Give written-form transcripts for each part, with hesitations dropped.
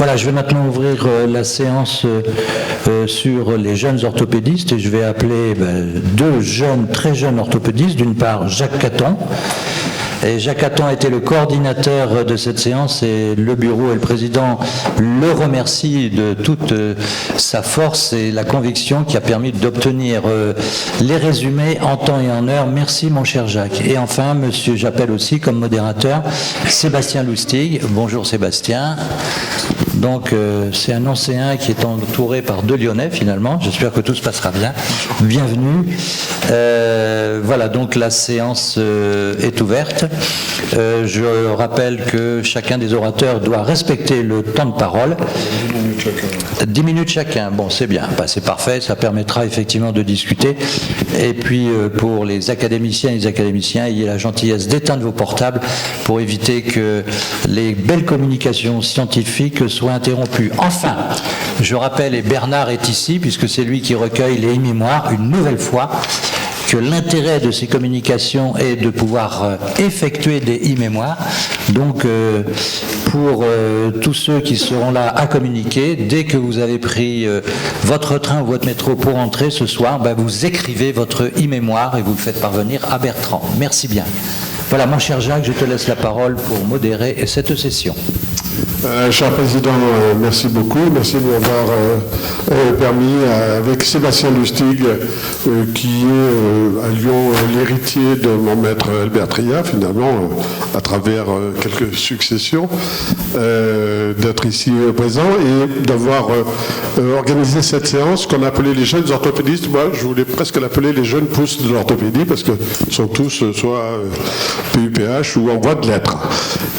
Voilà, je vais maintenant ouvrir la séance sur les jeunes orthopédistes et je vais appeler deux jeunes, très jeunes orthopédistes. D'une part, Jacques Caton. Et Jacques Caton était le coordinateur de cette séance et le bureau et le président le remercient de toute sa force et la conviction qui a permis d'obtenir les résumés en temps et en heure. Merci mon cher Jacques. Et enfin, j'appelle aussi comme modérateur Sébastien Lustig. Bonjour Sébastien. Donc c'est un ancien qui est entouré par deux Lyonnais finalement. J'espère que tout se passera bien. Bienvenue. Voilà, donc la séance est ouverte. Je rappelle que chacun des orateurs doit respecter le temps de parole. 10 minutes chacun. Bon, c'est bien. C'est parfait. Ça permettra effectivement de discuter. Et puis pour les académiciens et les académiciens, ayez la gentillesse d'éteindre vos portables pour éviter que les belles communications scientifiques soient interrompues. Enfin, je rappelle, et Bernard est ici, puisque c'est lui qui recueille les mémoires, une nouvelle fois, que l'intérêt de ces communications est de pouvoir effectuer des e-mémoires. Donc, pour tous ceux qui seront là à communiquer, dès que vous avez pris votre train ou votre métro pour entrer ce soir, vous écrivez votre e-mémoire et vous le faites parvenir à Bertrand. Merci bien. Voilà, mon cher Jacques, je te laisse la parole pour modérer cette session. Cher Président, merci beaucoup. Merci de m'avoir permis, avec Sébastien Lustig, qui est à Lyon l'héritier de mon maître Albert Tria, finalement, à travers quelques successions, d'être ici présent et d'avoir organisé cette séance qu'on appelait les jeunes orthopédistes. Moi, je voulais presque l'appeler les jeunes pousses de l'orthopédie, parce qu'ils sont tous soit PUPH ou en voie de l'être.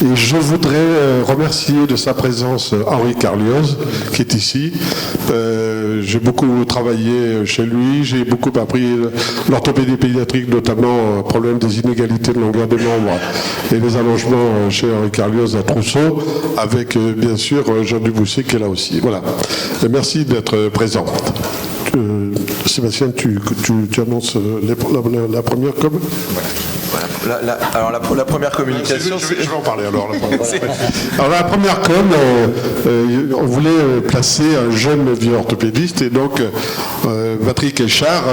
Et je voudrais remercier de sa présence Henri Carlioz, qui est ici. J'ai beaucoup travaillé chez lui, j'ai beaucoup appris l'orthopédie pédiatrique, notamment le problème des inégalités de longueur des membres et les allongements chez Henri Carlioz à Trousseau, avec bien sûr Jean Dubousset qui est là aussi. Voilà. Et merci d'être présent. Sébastien, tu annonces la première com. Alors la première communication... Je vais en parler alors. Alors la première com, on voulait placer un jeune vieux orthopédiste et donc Patrick Echard,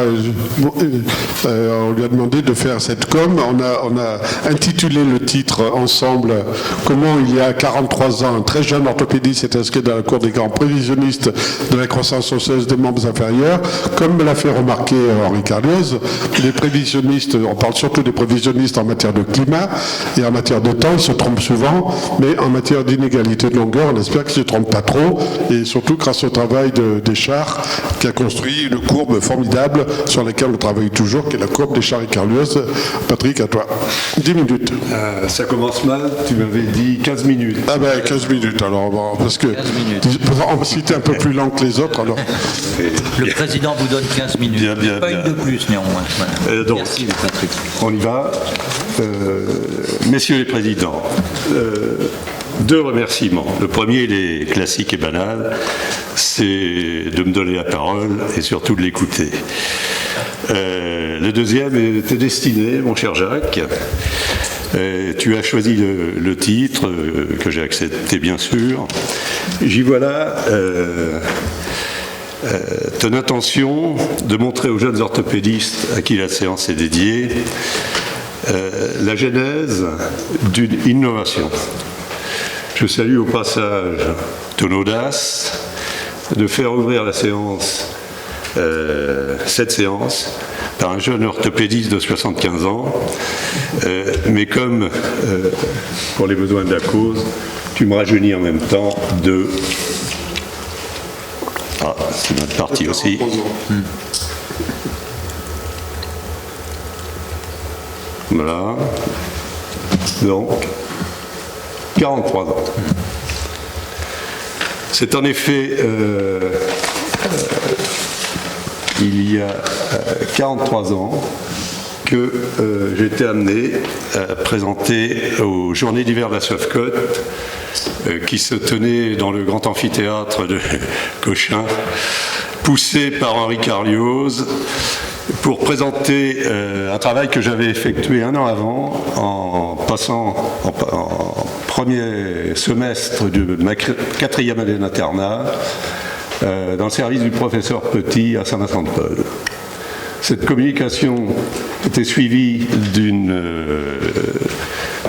on lui a demandé de faire cette com. On a intitulé le titre ensemble « Comment il y a 43 ans, un très jeune orthopédiste s'est inscrit dans la cour des grands prévisionnistes de la croissance osseuse des membres inférieurs ». Comme me l'a fait remarquer Henri Carlioz, les prévisionnistes, on parle surtout des prévisionnistes en matière de climat et en matière de temps, ils se trompent souvent, mais en matière d'inégalité de longueur, on espère qu'ils ne se trompent pas trop, et surtout grâce au travail d'Echard, qui a construit une courbe formidable sur laquelle on travaille toujours, qui est la courbe d'Echard et Carlioz. Patrick, à toi. 10 minutes. Ça commence mal, tu m'avais dit 15 minutes. 15 minutes, alors, bon, parce que si tu es un peu plus lent que les autres, alors... Le président vous donne 15 minutes, pas une de plus néanmoins. Voilà. Donc, merci Patrick. On y va. Messieurs les présidents, deux remerciements. Le premier, il est classique et banal, c'est de me donner la parole et surtout de l'écouter. Le deuxième était destiné, mon cher Jacques. Tu as choisi le titre, que j'ai accepté bien sûr. J'y vois là ton intention de montrer aux jeunes orthopédistes à qui la séance est dédiée la genèse d'une innovation. Je salue au passage ton audace de faire ouvrir la séance, cette séance, par un jeune orthopédiste de 75 ans, mais comme pour les besoins de la cause, tu me rajeunis en même temps de... Ah, c'est notre partie aussi. Voilà. Donc, 43 ans. C'est en effet, il y a 43 ans que j'ai été amené à présenter aux Journées d'hiver de la Soifcote, qui se tenaient dans le grand amphithéâtre de Cochin, poussé par Henri Carlioz, pour présenter un travail que j'avais effectué un an avant en premier semestre de ma 4e année d'internat dans le service du professeur Petit à Saint-Vincent-de-Paul. Cette communication était suivie d'une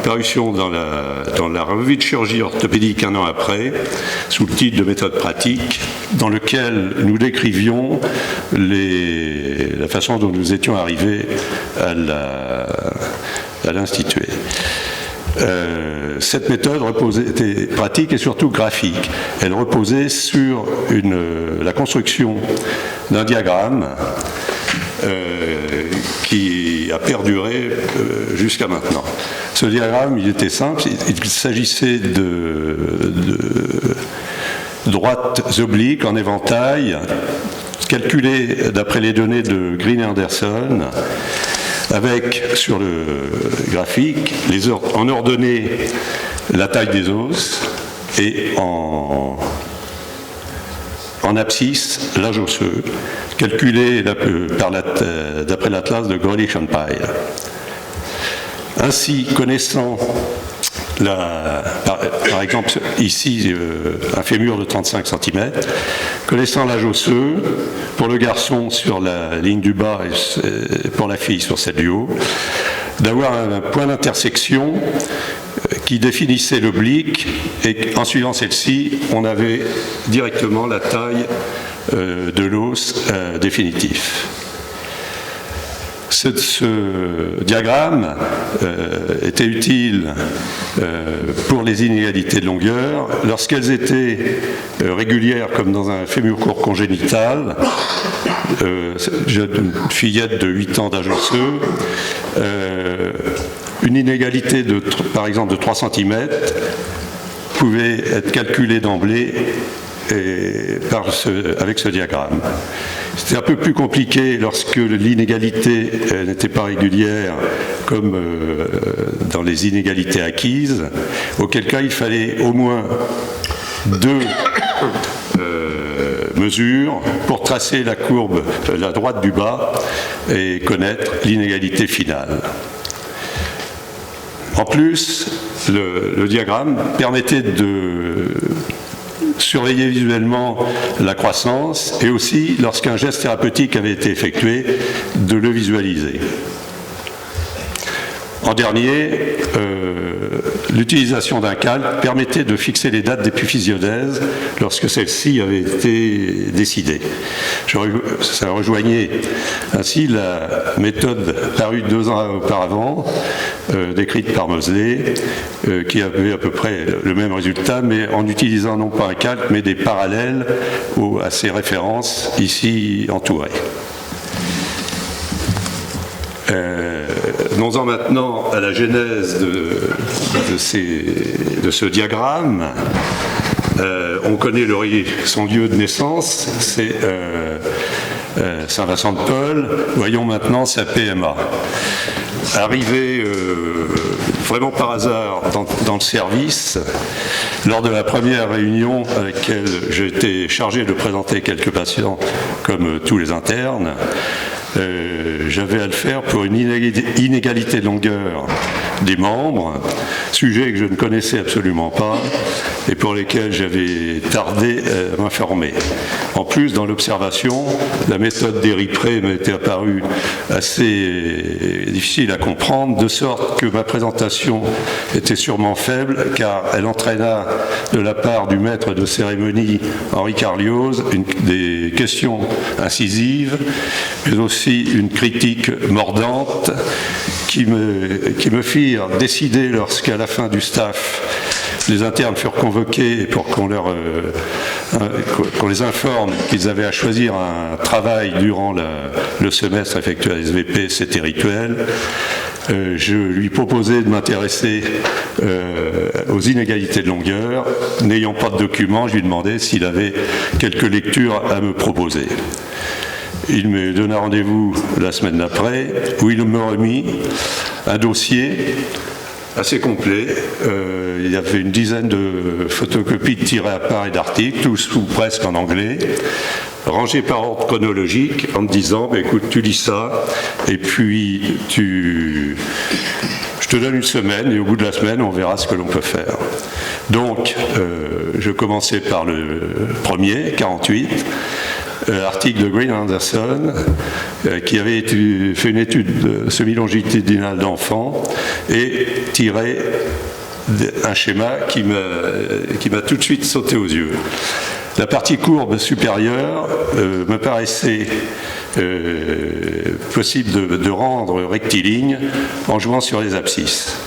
parution dans la revue de chirurgie orthopédique un an après, sous le titre de méthode pratique, dans lequel nous décrivions la façon dont nous étions arrivés à l'instituer. Cette méthode était pratique et surtout graphique. Elle reposait sur la construction d'un diagramme qui a perduré jusqu'à maintenant. Ce diagramme, il était simple, il s'agissait de droites obliques en éventail, calculées d'après les données de Green et Anderson, avec, sur le graphique, en ordonnée la taille des os et en abscisse l'âge osseux, calculé d'après l'atlas de Grölich-Pyle. Ainsi, connaissant par exemple ici un fémur de 35 cm, connaissant l'âge osseux, pour le garçon sur la ligne du bas et pour la fille sur celle du haut, d'avoir un point d'intersection qui définissait l'oblique, et en suivant celle-ci, on avait directement la taille de l'os définitif. Ce diagramme était utile pour les inégalités de longueur lorsqu'elles étaient régulières, comme dans un fémur court congénital. J'ai une fillette de 8 ans d'âge osseux, une inégalité par exemple de 3 cm pouvait être calculée d'emblée avec ce diagramme. C'était un peu plus compliqué lorsque l'inégalité n'était pas régulière, comme dans les inégalités acquises, auquel cas il fallait au moins 2 mesures pour tracer la courbe, la droite du bas, et connaître l'inégalité finale. En plus, le diagramme permettait de surveiller visuellement la croissance et aussi, lorsqu'un geste thérapeutique avait été effectué, de le visualiser. En dernier, l'utilisation d'un calque permettait de fixer les dates d'épiphysiodèse lorsque celle-ci avait été décidée. Ça rejoignait ainsi la méthode parue 2 ans auparavant, décrite par Moseley, qui avait à peu près le même résultat, mais en utilisant non pas un calque, mais des parallèles à ces références ici entourées. Venons-en maintenant à la genèse de ce diagramme. On connaît son lieu de naissance, c'est Saint-Vincent-de-Paul. Voyons maintenant sa PMA. Arrivé vraiment par hasard dans le service, lors de la première réunion à laquelle j'ai été chargé de présenter quelques patients comme tous les internes, j'avais à le faire pour une inégalité de longueur des membres, sujet que je ne connaissais absolument pas et pour lesquels j'avais tardé à m'informer. En plus, dans l'observation, la méthode d'Éripré m'était apparue assez difficile à comprendre, de sorte que ma présentation était sûrement faible, car elle entraîna de la part du maître de cérémonie Henri Carlioz des questions incisives, mais aussi une critique mordante qui me firent décider, lorsqu'à la fin du staff, les internes furent convoqués pour qu'on les informe qu'ils avaient à choisir un travail durant le semestre effectué à SVP, c'était rituel. Je lui proposais de m'intéresser aux inégalités de longueur. N'ayant pas de document, je lui demandais s'il avait quelques lectures à me proposer. Il me donna rendez-vous la semaine d'après, où il me remit un dossier assez complet. Il y avait une dizaine de photocopies tirées à part et d'articles, tous ou presque en anglais, rangés par ordre chronologique, en me disant écoute, tu lis ça, et puis je te donne une semaine et au bout de la semaine, on verra ce que l'on peut faire. Donc, je commençais par le premier, 48, article de Green Anderson, qui avait fait une étude semi-longitudinale d'enfants et tiré un schéma qui m'a tout de suite sauté aux yeux. La partie courbe supérieure me paraissait possible de rendre rectiligne en jouant sur les abscisses.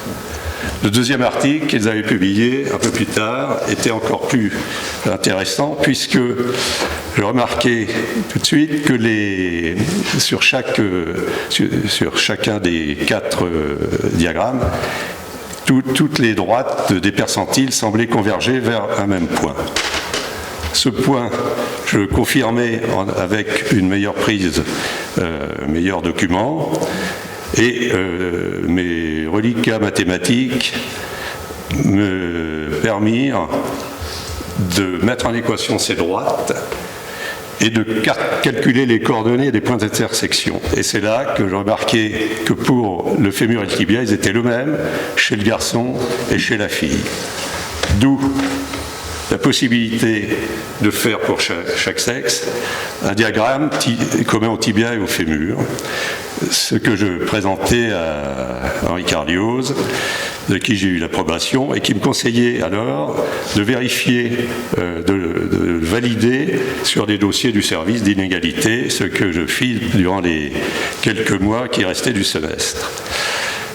Le deuxième article qu'ils avaient publié un peu plus tard était encore plus intéressant puisque je remarquais tout de suite que sur chacun des 4 diagrammes, toutes les droites des percentiles semblaient converger vers un même point. Ce point, je le confirmais avec une meilleure prise, meilleur document, et mes reliquats mathématiques me permirent de mettre en équation ces droites et de calculer les coordonnées des points d'intersection. Et c'est là que je remarquais que pour le fémur et le tibia, ils étaient le même chez le garçon et chez la fille. D'où la possibilité de faire pour chaque sexe un diagramme commun au tibia et au fémur, ce que je présentais à Henri Carlioz, de qui j'ai eu l'approbation, et qui me conseillait alors de vérifier, de valider sur des dossiers du service d'inégalité, ce que je fis durant les quelques mois qui restaient du semestre.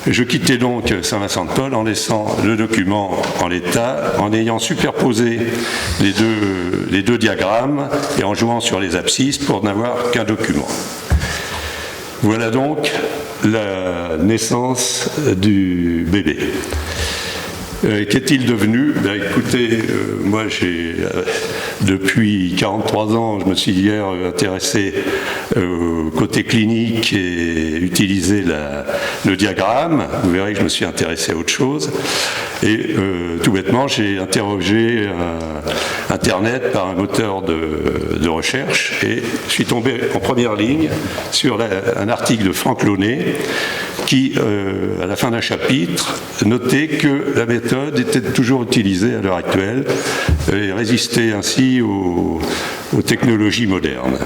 Je quittais donc Saint-Vincent-de-Paul en laissant le document en l'état, en ayant superposé les deux diagrammes et en jouant sur les abscisses pour n'avoir qu'un document. Voilà donc la naissance du bébé. Qu'est-il devenu ? Écoutez, moi depuis 43 ans, je me suis hier intéressé au côté clinique et utilisé le diagramme. Vous verrez que je me suis intéressé à autre chose. Et tout bêtement, j'ai interrogé Internet par un moteur de recherche et je suis tombé en première ligne sur un article de Franck Launay qui, à la fin d'un chapitre, notait que la méthode était toujours utilisée à l'heure actuelle et résistait ainsi aux technologies modernes.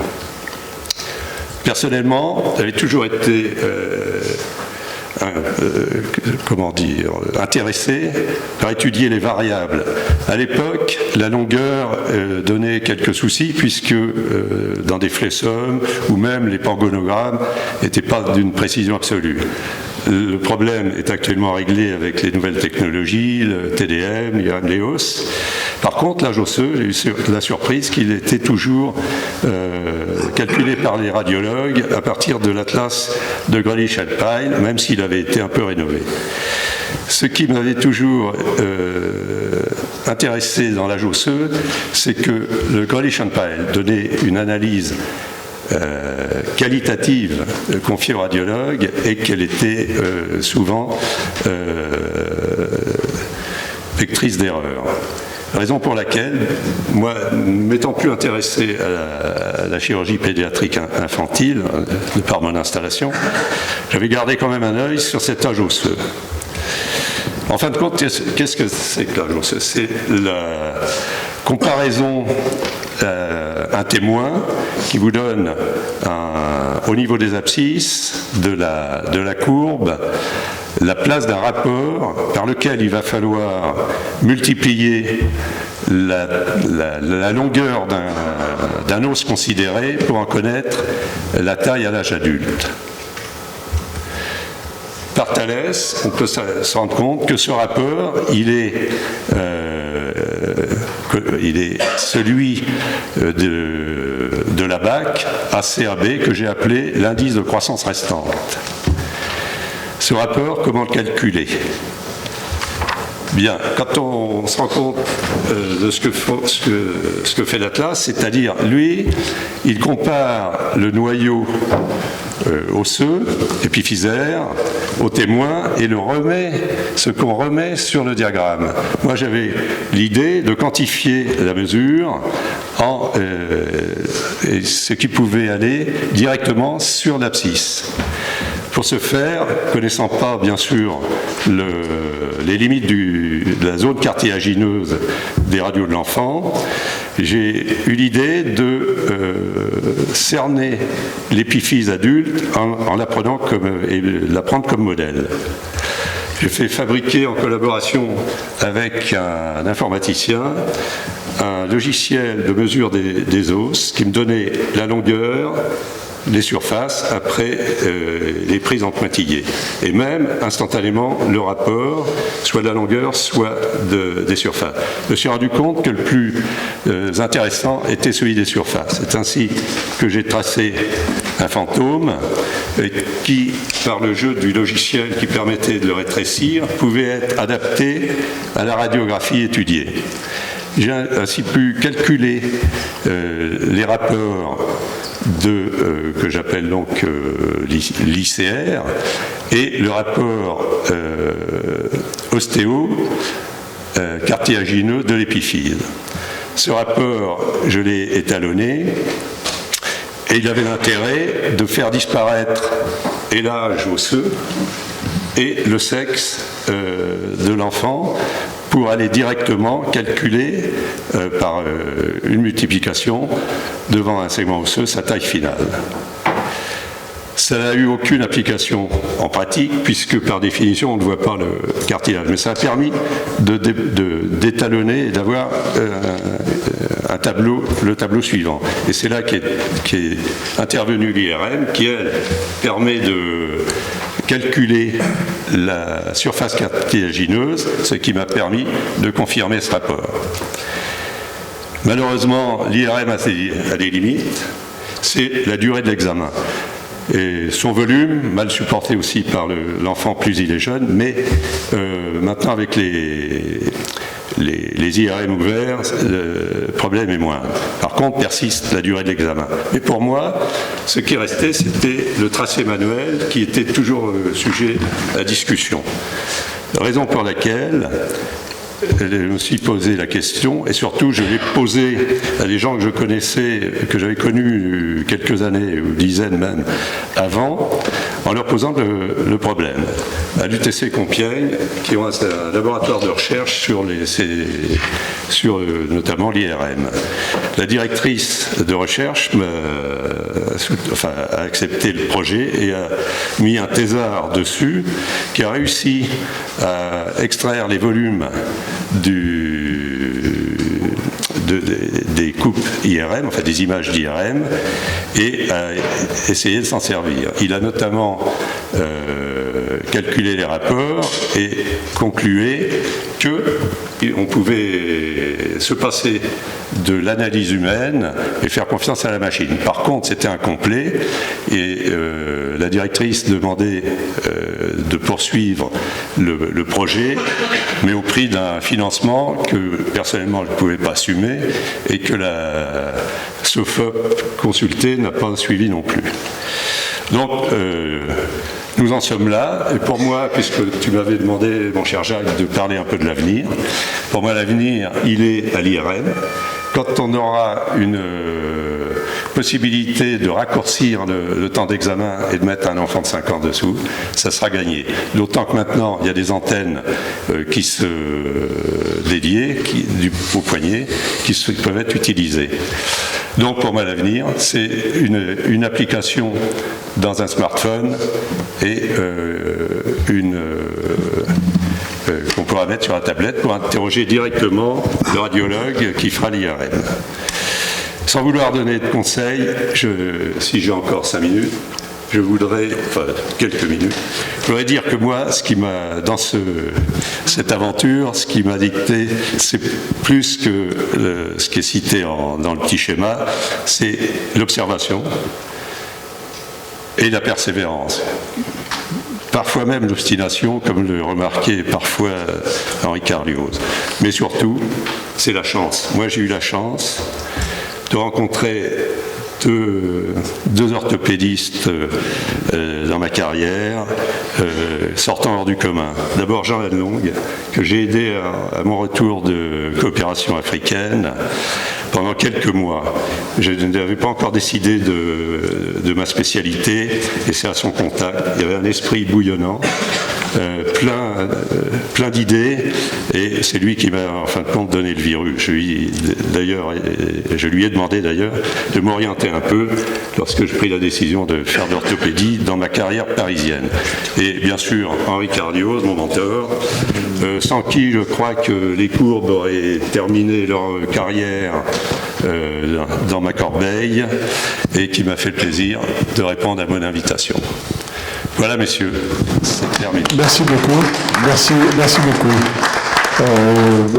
Personnellement, j'avais toujours été intéressé par étudier les variables. À l'époque, la longueur donnait quelques soucis puisque dans des flexums ou même les pangonogrammes n'étaient pas d'une précision absolue. Le problème est actuellement réglé avec les nouvelles technologies, le TDM, l'IRAM-LEOS. Par contre, l'âge osseux, j'ai eu la surprise qu'il était toujours calculé par les radiologues à partir de l'atlas de Grealish and Pyle, même s'il avait été un peu rénové. Ce qui m'avait toujours intéressé dans l'âge osseux, c'est que le Grealish and Pyle donnait une analyse qualitative confiée aux radiologues et qu'elle était souvent vectrice d'erreur. Raison pour laquelle, moi, m'étant plus intéressé à la chirurgie pédiatrique infantile, de par mon installation, j'avais gardé quand même un œil sur cet âge osseux. En fin de compte, qu'est-ce que c'est que l'âge osseux ? C'est la comparaison un témoin qui vous donne au niveau des abscisses de la courbe la place d'un rapport par lequel il va falloir multiplier la longueur d'un os considéré pour en connaître la taille à l'âge adulte. Par Thalès, on peut se rendre compte que ce rapport, il est celui de la BAC ACAB que j'ai appelé l'indice de croissance restante. Ce rapport, comment le calculer ? Bien, quand on se rend compte de ce que fait l'Atlas, c'est-à-dire, lui, il compare le noyau osseux, épiphysaire, au témoin et ce qu'on remet sur le diagramme. Moi, j'avais l'idée de quantifier la mesure et ce qui pouvait aller directement sur l'abscisse. Pour ce faire, connaissant pas bien sûr les limites de la zone cartilagineuse des radios de l'enfant, j'ai eu l'idée de cerner l'épiphyse adulte en la prenant et la prendre comme modèle. J'ai fait fabriquer en collaboration avec un informaticien un logiciel de mesure des os qui me donnait la longueur, les surfaces après les prises en pointillés. Et même instantanément le rapport, soit de la longueur, soit des surfaces. Je me suis rendu compte que le plus intéressant était celui des surfaces. C'est ainsi que j'ai tracé un fantôme qui, par le jeu du logiciel qui permettait de le rétrécir, pouvait être adapté à la radiographie étudiée. J'ai ainsi pu calculer les rapports que j'appelle donc l'ICR et le rapport ostéo-cartilagineux de l'épiphyse. Ce rapport, je l'ai étalonné et il avait l'intérêt de faire disparaître et l'âge osseux et le sexe de l'enfant pour aller directement calculer par une multiplication devant un segment osseux sa taille finale. Ça n'a eu aucune application en pratique puisque par définition on ne voit pas le cartilage, mais ça a permis d'étalonner et d'avoir le tableau suivant. Et c'est là qu'est intervenue l'IRM qui, elle, permet de calculer la surface cartilagineuse, ce qui m'a permis de confirmer ce rapport. Malheureusement, l'IRM a des limites, c'est la durée de l'examen. Et son volume, mal supporté aussi par l'enfant plus il est jeune, mais maintenant avec les IRM ouverts, le problème est moindre. Par contre, persiste la durée de l'examen. Mais pour moi, ce qui restait, c'était le tracé manuel qui était toujours sujet à discussion. Raison pour laquelle je me suis posé la question, et surtout je l'ai posée à des gens que je connaissais, que j'avais connus quelques années, ou dizaines même, avant, en leur posant le problème. À l'UTC Compiègne, qui ont un laboratoire de recherche sur notamment l'IRM. La directrice de recherche a accepté le projet et a mis un thésard dessus, qui a réussi à extraire les volumes des coupes IRM, enfin des images d'IRM, et a essayé de s'en servir. Il a notamment calculé les rapports et conclué qu'on pouvait se passer de l'analyse humaine et faire confiance à la machine. Par contre, c'était incomplet et la directrice demandait de poursuivre le projet, mais au prix d'un financement que personnellement je ne pouvais pas assumer et que la SOFOP consultée n'a pas suivi non plus. Donc, nous en sommes là, et pour moi, puisque tu m'avais demandé, mon cher Jacques, de parler un peu de l'avenir, pour moi l'avenir, il est à l'IRM. Quand on aura une possibilité de raccourcir le temps d'examen et de mettre un enfant de 5 ans dessous, ça sera gagné. D'autant que maintenant, il y a des antennes qui se dédiées au poignet qui peuvent être utilisées. Donc pour moi l'avenir, c'est une application dans un smartphone et qu'on pourra mettre sur la tablette pour interroger directement le radiologue qui fera l'IRM. Sans vouloir donner de conseils, si j'ai encore 5 minutes, quelques minutes, je voudrais dire que moi, ce qui m'a, dans cette aventure, ce qui m'a dicté, c'est plus que ce qui est cité dans le petit schéma, c'est l'observation et la persévérance. Parfois même l'obstination, comme le remarquait parfois Henri Carlioz. Mais surtout, c'est la chance. Moi, j'ai eu la chance de rencontrer deux orthopédistes dans ma carrière, sortant hors du commun. D'abord Jean Lanlong, que j'ai aidé à mon retour de coopération africaine pendant quelques mois. Je n'avais pas encore décidé de ma spécialité, et c'est à son contact. Il y avait un esprit bouillonnant, plein d'idées, et c'est lui qui m'a en fin de compte donné le virus. Je lui ai demandé d'ailleurs de m'orienter un peu lorsque je pris la décision de faire de l'orthopédie dans ma carrière parisienne. Et bien sûr, Henri Carlioz, mon mentor, sans qui je crois que les courbes auraient terminé leur carrière dans ma corbeille, et qui m'a fait le plaisir de répondre à mon invitation. Voilà, messieurs, c'est terminé. Merci beaucoup. Merci beaucoup.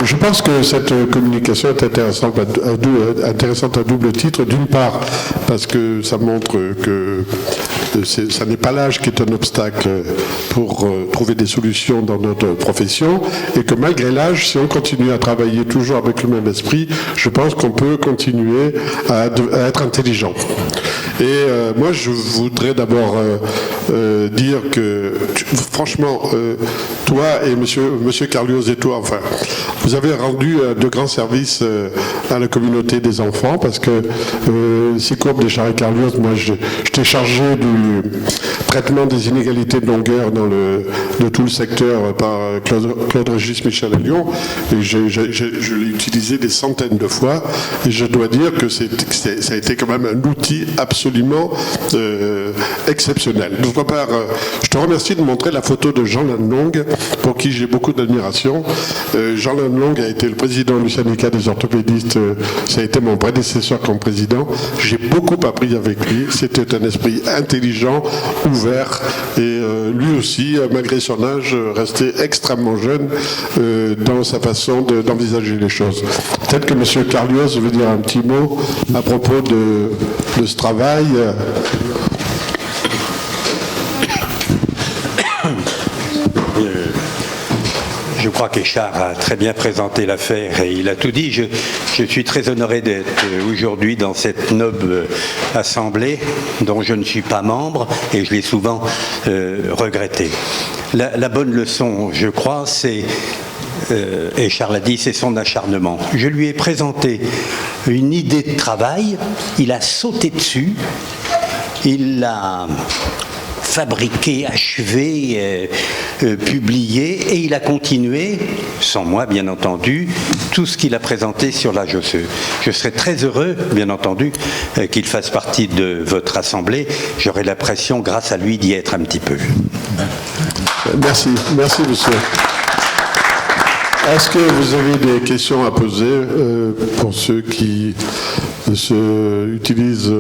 Je pense que cette communication est intéressante à double titre. D'une part, parce que ça montre que ça n'est pas l'âge qui est un obstacle pour trouver des solutions dans notre profession, et que malgré l'âge, si on continue à travailler toujours avec le même esprit, je pense qu'on peut continuer à être intelligent. Et moi, je voudrais d'abord dire que, franchement, toi et monsieur Carlioz et toi, enfin, vous avez rendu de grands services à la communauté des enfants, parce que ces courbes de Charles Carlioz, moi, j'étais chargé du traitement des inégalités de longueur de tout le secteur par Claude Régis Michel à Lyon, et je l'ai utilisé des centaines de fois, et je dois dire que ça a été quand même un outil absolument exceptionnel. D'autre part, je te remercie de montrer la photo de Jean Lannelong, pour qui j'ai beaucoup d'admiration. Jean Lannelong a été le président du syndicat des orthopédistes, ça a été mon prédécesseur comme président. J'ai beaucoup appris avec lui, c'était un esprit intelligent, ouvert, et lui aussi, malgré son âge, restait extrêmement jeune dans sa façon d'envisager les choses. Peut-être que M. Carlioz veut dire un petit mot à propos de ce travail. Je crois qu'Échard a très bien présenté l'affaire et il a tout dit. Je suis très honoré d'être aujourd'hui dans cette noble assemblée dont je ne suis pas membre et je l'ai souvent regretté. La bonne leçon, je crois, c'est, et Charles l'a dit, c'est son acharnement. Je lui ai présenté une idée de travail, il a sauté dessus, il l'a fabriqué, achevé, publié, et il a continué, sans moi bien entendu, tout ce qu'il a présenté sur l'âge osseux. Je serais très heureux, bien entendu, qu'il fasse partie de votre assemblée. J'aurai l'impression, grâce à lui, d'y être un petit peu. Merci monsieur. Est-ce que vous avez des questions à poser pour ceux qui utilisent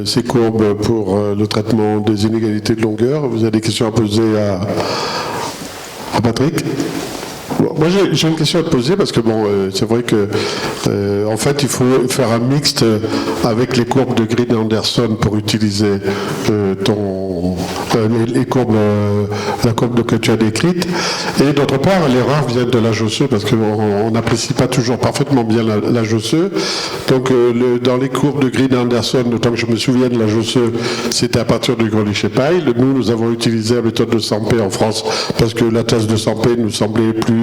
ces courbes pour le traitement des inégalités de longueur? Vous avez des questions à poser à Patrick? Moi, j'ai une question à te poser parce que c'est vrai que en fait, il faut faire un mixte avec les courbes de Green Anderson pour utiliser les courbes, la courbe que tu as décrite. Et d'autre part, l'erreur vient de l'âge osseux parce qu'on n'apprécie pas toujours parfaitement bien l'âge osseux. Donc, dans les courbes de Green Anderson, autant que je me souviens de l'âge osseux, c'était à partir du Grelich-Epaille. Nous avons utilisé la méthode de Sampé en France parce que la thèse de Sampé nous semblait plus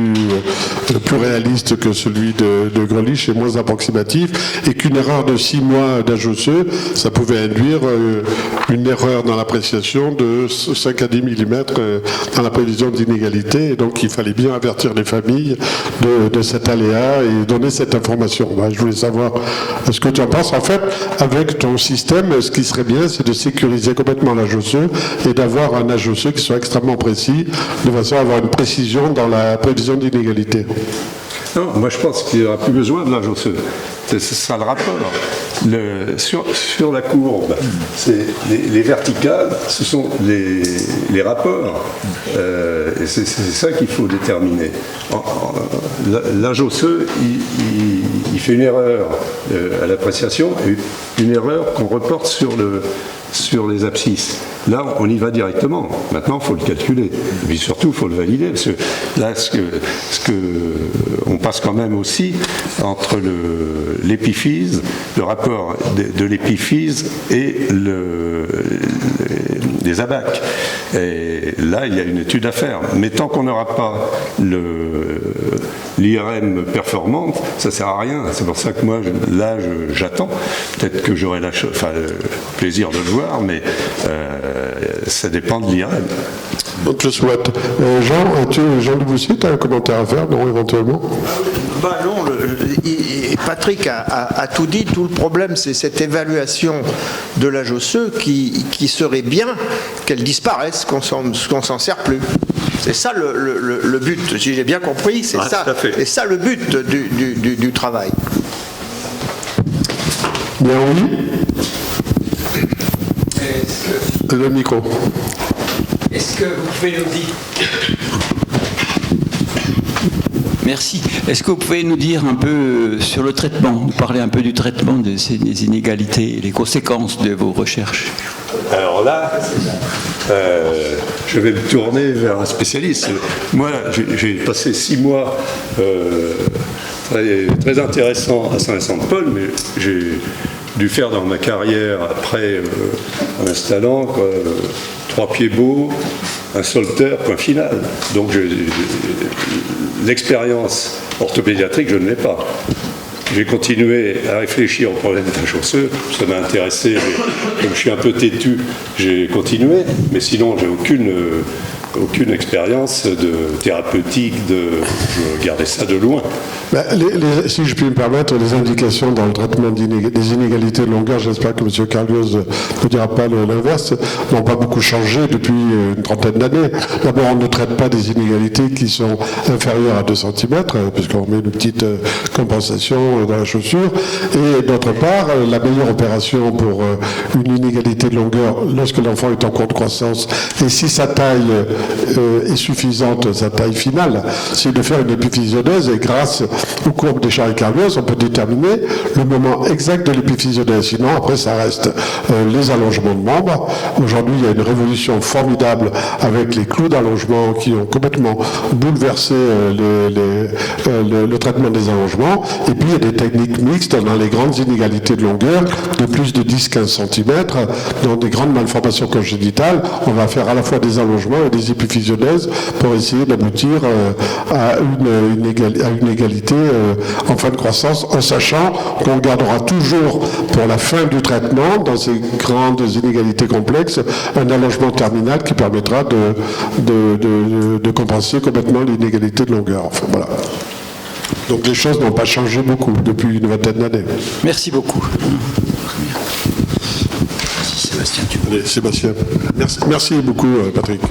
réaliste que celui de Grelich et moins approximatif, et qu'une erreur de 6 mois d'âge osseux, ça pouvait induire une erreur dans l'appréciation de 5 à 10 mm dans la prévision d'inégalité, et donc il fallait bien avertir les familles de cet aléa et donner cette information. Je voulais savoir ce que tu en penses. En fait, avec ton système, ce qui serait bien, c'est de sécuriser complètement l'âge osseux et d'avoir un âge osseux qui soit extrêmement précis, de façon à avoir une précision dans la prévision d'inégalité. Non, moi je pense qu'il n'y aura plus besoin de l'âge osseux. C'est ça le rapport. Sur la courbe, les verticales, ce sont les rapports. Et c'est ça qu'il faut déterminer. L'âge osseux, il fait une erreur à l'appréciation, et une erreur qu'on reporte sur les abscisses. Là, on y va directement. Maintenant, il faut le calculer. Et puis surtout, il faut le valider. Parce que là, on passe quand même aussi entre l'épiphyse, le rapport de l'épiphyse et les abacs. Et là, il y a une étude à faire. Mais tant qu'on n'aura pas l'IRM performante, ça sert à rien. C'est pour ça que moi, j'attends. Peut-être que j'aurai le plaisir de le voir, mais ça dépend de l'IRM. On te le souhaite. Jean Dubussy, tu as un commentaire à faire, non, éventuellement? Non, Patrick a tout dit. Tout le problème, c'est cette évaluation de l'âge osseux qui serait bien qu'elle disparaisse, qu'on s'en sert plus. C'est ça le but, si j'ai bien compris, c'est ça le but du travail. Bien oui. Le micro. Est-ce que vous pouvez nous dire... Merci. Est-ce que vous pouvez nous dire un peu sur le traitement, nous parler un peu du traitement des inégalités et les conséquences de vos recherches? Alors là, je vais me tourner vers un spécialiste. Moi, j'ai passé 6 mois très intéressants à Saint-Vincent-de-Paul, mais j'ai dû faire dans ma carrière après, en installant 3 pieds beaux, un solteur, point final. Donc l'expérience orthopédiatrique, je ne l'ai pas. J'ai continué à réfléchir au problème des tâches osseuses, ça m'a intéressé, mais comme je suis un peu têtu, j'ai continué, mais sinon j'ai aucune expérience de thérapeutique, je regardais ça de loin. Si je puis me permettre, les indications dans le traitement des inégalités de longueur, j'espère que M. Carlios ne dira pas l'inverse, n'ont pas beaucoup changé depuis une trentaine d'années. D'abord, on ne traite pas des inégalités qui sont inférieures à 2 cm, puisqu'on met une petite compensation dans la chaussure. Et d'autre part, la meilleure opération pour une inégalité de longueur, lorsque l'enfant est en cours de croissance, et si sa taille est suffisante, sa taille finale, c'est de faire une épiphysiothèse, et grâce aux courbes des Charry-Carlios, on peut déterminer le moment exact de l'épiphysiothèse. Sinon, après, ça reste les allongements de membres. Aujourd'hui, il y a une révolution formidable avec les clous d'allongement qui ont complètement bouleversé le traitement des allongements. Et puis, il y a des techniques mixtes dans les grandes inégalités de longueur de plus de 10-15 cm. Dans des grandes malformations congénitales, on va faire à la fois des allongements et des épiphysiothèses pour essayer d'aboutir à une égalité en fin de croissance, en sachant qu'on gardera toujours pour la fin du traitement, dans ces grandes inégalités complexes, un allongement terminal qui permettra de compenser complètement l'inégalité de longueur. Enfin, voilà. Donc les choses n'ont pas changé beaucoup depuis une vingtaine d'années. Merci beaucoup. Sébastien, Merci beaucoup, Patrick.